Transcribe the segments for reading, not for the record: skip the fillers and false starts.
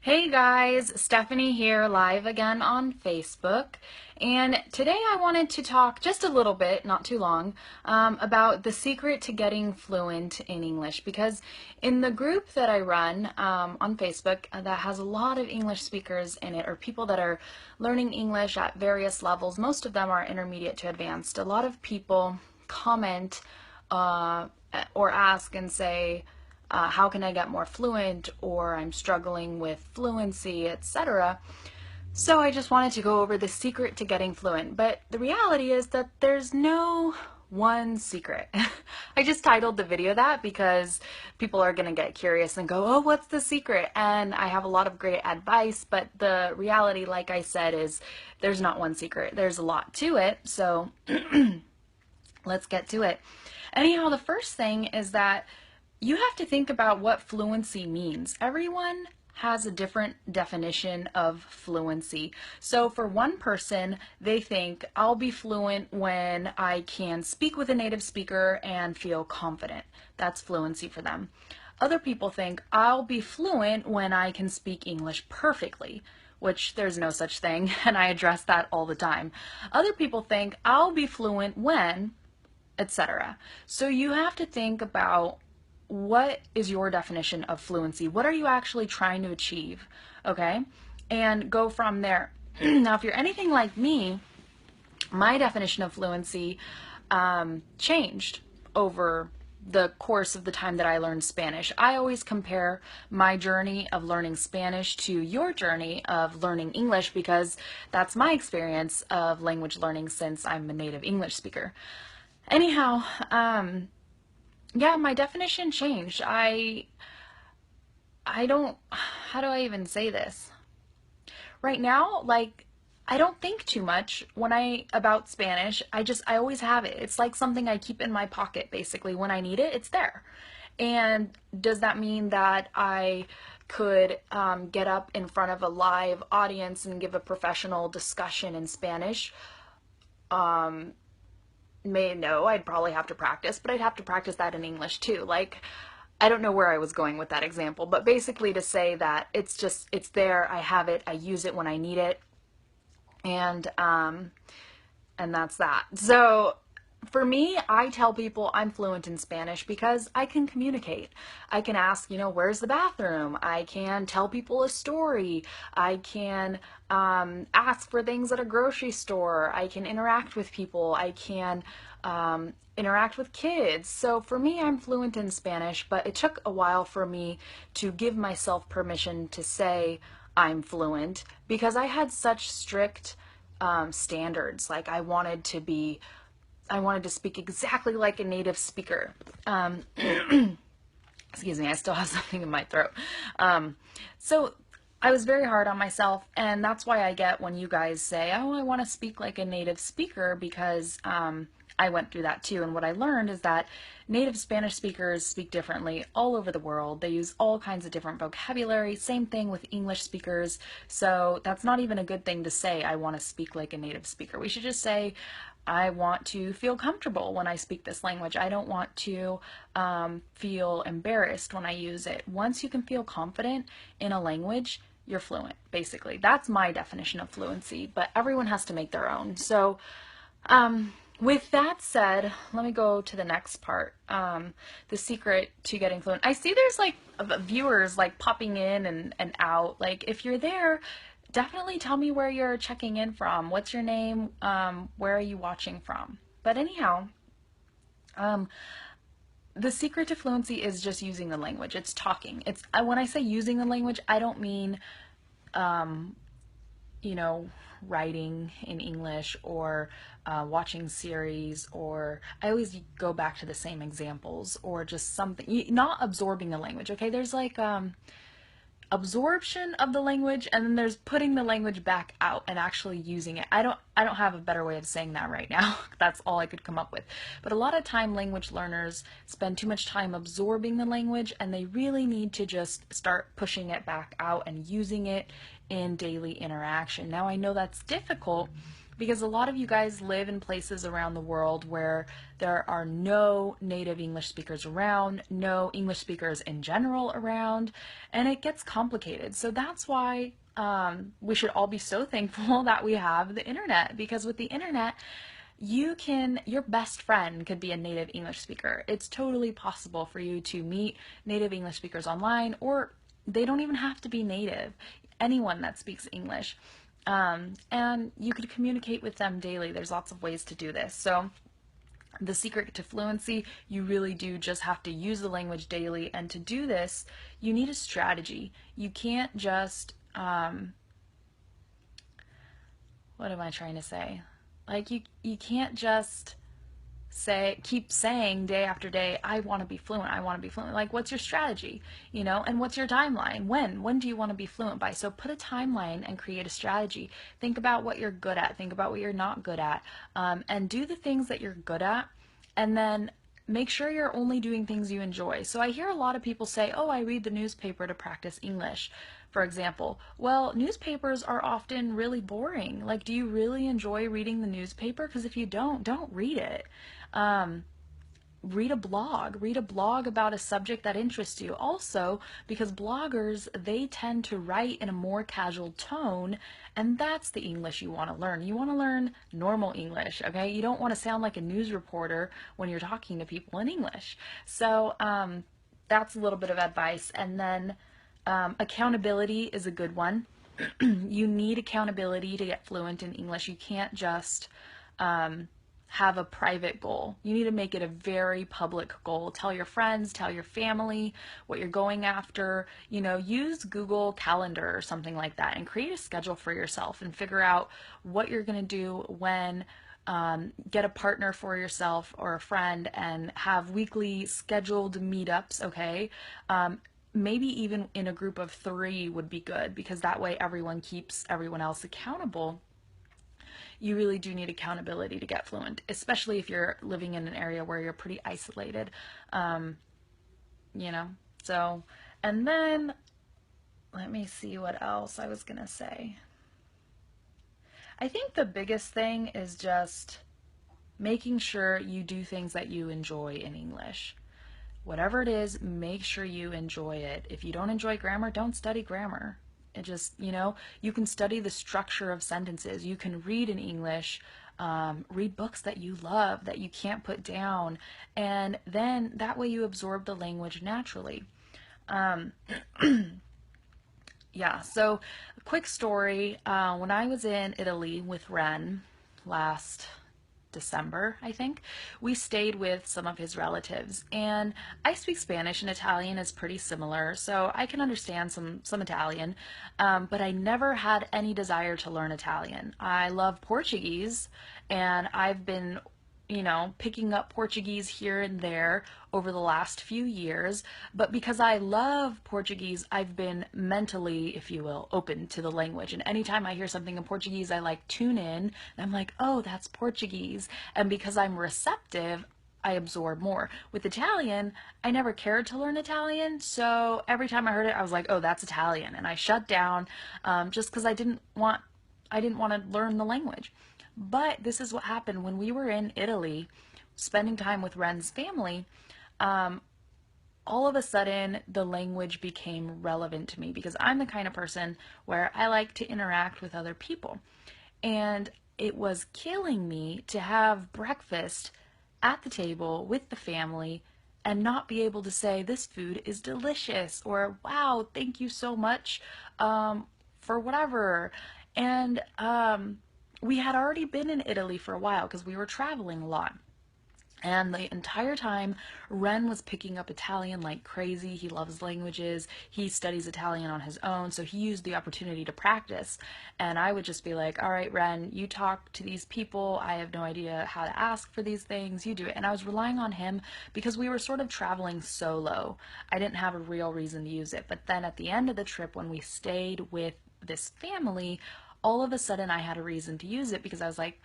Hey guys, Stephanie here live again on Facebook. And today I wanted to talk just a little bit, not too long, about the secret to getting fluent in English. Because in the group that I run on Facebook that has a lot of English speakers in it, or people that are learning English at various levels, most of them are intermediate to advanced. A lot of people comment or ask and say, how can I get more fluent, or I'm struggling with fluency, etc. So I just wanted to go over the secret to getting fluent. But the reality is that there's no one secret. I just titled the video that because people are going to get curious and go, oh, what's the secret? And I have a lot of great advice, but the reality, like I said, is there's not one secret. There's a lot to it. So let's get to it. Anyhow, the first thing is that you have to think about what fluency means. Everyone has a different definition of fluency. So for one person, they think, I'll be fluent when I can speak with a native speaker and feel confident. That's fluency for them. Other people think, I'll be fluent when I can speak English perfectly, which there's no such thing, and I address that all the time. Other people think, I'll be fluent when, etc. So you have to think about what is your definition of fluency? What are you actually trying to achieve? Okay? And go from there. Now, if you're anything like me, my definition of fluency changed over the course of the time that I learned Spanish. I always compare my journey of learning Spanish to your journey of learning English because that's my experience of language learning since I'm a native English speaker. Anyhow, yeah, my definition changed. I don't, how do I even say this? Right now, like, I don't think too much about Spanish. I always have it. It's like something I keep in my pocket, basically. When I need it, it's there. And does that mean that I could get up in front of a live audience and give a professional discussion in Spanish? No, I'd probably have to practice, but I'd have to practice that in English too. Like, I don't know where I was going with that example, but basically to say that it's there, I have it, I use it when I need it, and that's that. So for me, I tell people I'm fluent in Spanish because I can communicate. I can ask, where's the bathroom? I can tell people a story. I can ask for things at a grocery store. I can interact with people. I can interact with kids. So for me, I'm fluent in Spanish, but it took a while for me to give myself permission to say I'm fluent because I had such strict standards. Like I wanted to speak exactly like a native speaker. Excuse me, I still have something in my throat. So I was very hard on myself, and that's why I get when you guys say, oh, I want to speak like a native speaker, because I went through that too. And what I learned is that native Spanish speakers speak differently all over the world. They use all kinds of different vocabulary. Same thing with English speakers. So that's not even a good thing to say, I want to speak like a native speaker. We should just say, I want to feel comfortable when I speak this language. I don't want to feel embarrassed when I use it. Once you can feel confident in a language, you're fluent, basically. That's my definition of fluency, but everyone has to make their own. So with that said, let me go to the next part, the secret to getting fluent. I see there's like viewers like popping in and out. Like if you're there, definitely tell me where you're checking in from. What's your name? Where are you watching from? But anyhow, the secret to fluency is just using the language. It's talking. When I say using the language, I don't mean, writing in English or watching series, or I always go back to the same examples, or just something, not absorbing the language. Okay, there's like absorption of the language, and then there's putting the language back out and actually using it. I don't have a better way of saying that right now. That's all I could come up with. But a lot of time language learners spend too much time absorbing the language, and they really need to just start pushing it back out and using it in daily interaction. Now I know that's difficult because a lot of you guys live in places around the world where there are no native English speakers around, no English speakers in general around, and it gets complicated. So that's why we should all be so thankful that we have the internet, because with the internet, your best friend could be a native English speaker. It's totally possible for you to meet native English speakers online, or they don't even have to be native. Anyone that speaks English. And you could communicate with them daily. There's lots of ways to do this. So the secret to fluency, you really do just have to use the language daily. And to do this, you need a strategy. You can't just, what am I trying to say? Like you can't just keep saying day after day, I want to be fluent, I want to be fluent. Like, what's your strategy, and what's your timeline? When do you want to be fluent by? So put a timeline and create a strategy. Think about what you're good at, think about what you're not good at, and do the things that you're good at, and then make sure you're only doing things you enjoy. So I hear a lot of people say, oh, I read the newspaper to practice English, for example. Well, newspapers are often really boring. Like, do you really enjoy reading the newspaper? Because if you don't read it. Read a blog about a subject that interests you. Also, because bloggers, they tend to write in a more casual tone, and that's the English you want to learn. You want to learn normal English, okay? You don't want to sound like a news reporter when you're talking to people in English. So that's a little bit of advice. And then accountability is a good one. You need accountability to get fluent in English. You can't just have a private goal. You need to make it a very public goal. Tell your friends, tell your family what you're going after. Use Google Calendar or something like that and create a schedule for yourself and figure out what you're going to do when. Get a partner for yourself or a friend and have weekly scheduled meetups, okay? Maybe even in a group of 3 would be good, because that way everyone keeps everyone else accountable. You really do need accountability to get fluent, especially if you're living in an area where you're pretty isolated, you know. So, and then let me see what else I was gonna say. I think the biggest thing is just making sure you do things that you enjoy in English. Whatever it is, make sure you enjoy it. If you don't enjoy grammar, don't study grammar. It just, you can study the structure of sentences. You can read in English, read books that you love, that you can't put down, and then that way you absorb the language naturally. Yeah, so a quick story. When I was in Italy with Ren last December, I think, we stayed with some of his relatives, and I speak Spanish and Italian is pretty similar, so I can understand some Italian, but I never had any desire to learn Italian. I love Portuguese, and I've been picking up Portuguese here and there over the last few years, but because I love Portuguese, I've been mentally, if you will, open to the language. And anytime I hear something in Portuguese, I tune in, and I'm like, oh, that's Portuguese. And because I'm receptive, I absorb more. With Italian, I never cared to learn Italian, so every time I heard it, I was like, oh, that's Italian, and I shut down, just because I didn't want to learn the language. But this is what happened when we were in Italy, spending time with Ren's family. All of a sudden, the language became relevant to me, because I'm the kind of person where I like to interact with other people. And it was killing me to have breakfast at the table with the family and not be able to say, this food is delicious, or wow, thank you so much for whatever. And we had already been in Italy for a while because we were traveling a lot. And the entire time, Ren was picking up Italian like crazy. He loves languages. He studies Italian on his own, so he used the opportunity to practice. And I would just be like, all right, Ren, you talk to these people. I have no idea how to ask for these things. You do it. And I was relying on him because we were sort of traveling solo. I didn't have a real reason to use it. But then at the end of the trip, when we stayed with this family, all of a sudden I had a reason to use it, because I was like,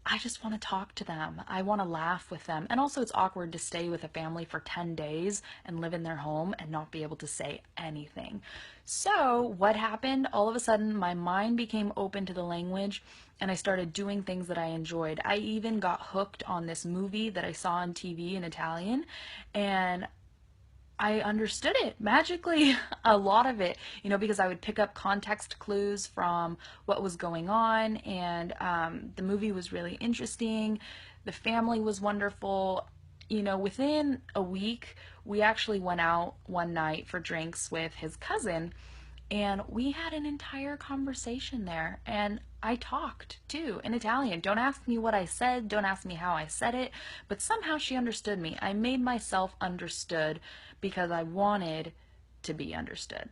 I just want to talk to them. I want to laugh with them. And also, it's awkward to stay with a family for 10 days and live in their home and not be able to say anything. So, what happened? All of a sudden, my mind became open to the language and I started doing things that I enjoyed. I even got hooked on this movie that I saw on TV in Italian, and I understood it magically, a lot of it, because I would pick up context clues from what was going on, and the movie was really interesting. The family was wonderful. Within a week, we actually went out one night for drinks with his cousin, and we had an entire conversation there. And I talked too in Italian. Don't ask me what I said, don't ask me how I said it, but somehow she understood me. I made myself understood because I wanted to be understood.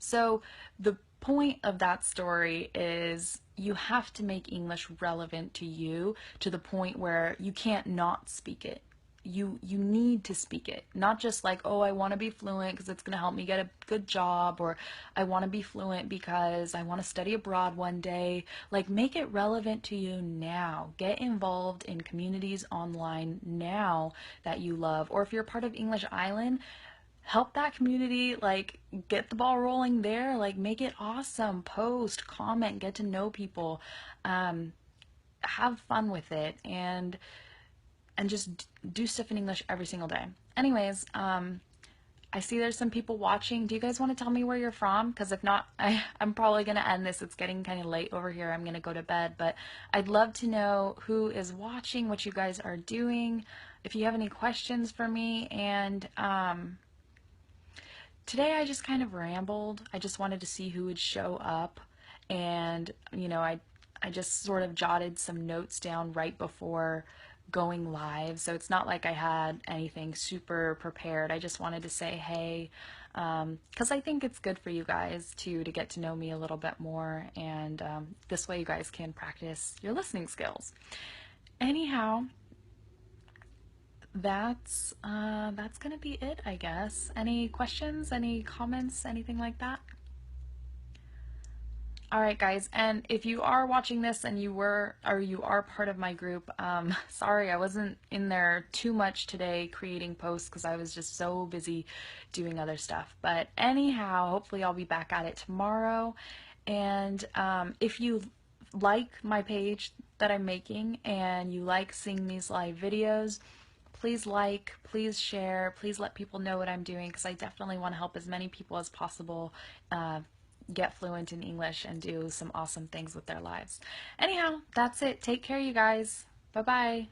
So the point of that story is you have to make English relevant to you to the point where you can't not speak it. You need to speak it, not just like, oh, I want to be fluent because it's going to help me get a good job, or I want to be fluent because I want to study abroad one day. Like, make it relevant to you now. Get involved in communities online now that you love, or if you're part of English Island, help that community, like, get the ball rolling there, like, make it awesome, post, comment, get to know people, have fun with it, and just do stuff in English every single day. Anyways, I see there's some people watching. Do you guys want to tell me where you're from? Because if not, I'm probably going to end this. It's getting kind of late over here. I'm going to go to bed. But I'd love to know who is watching, what you guys are doing, if you have any questions for me. And today I just kind of rambled. I just wanted to see who would show up. And, I just sort of jotted some notes down right before going live. So it's not like I had anything super prepared. I just wanted to say hey, because I think it's good for you guys to get to know me a little bit more. And this way you guys can practice your listening skills. Anyhow, that's gonna be it, I guess. Any questions, any comments, anything like that? All right, guys, and if you are watching this and you are part of my group, sorry I wasn't in there too much today creating posts because I was just so busy doing other stuff. But anyhow, hopefully I'll be back at it tomorrow. And if you like my page that I'm making and you like seeing these live videos, please like, please share, please let people know what I'm doing, because I definitely want to help as many people as possible get fluent in English and do some awesome things with their lives. Anyhow, that's it. Take care, you guys. Bye-bye.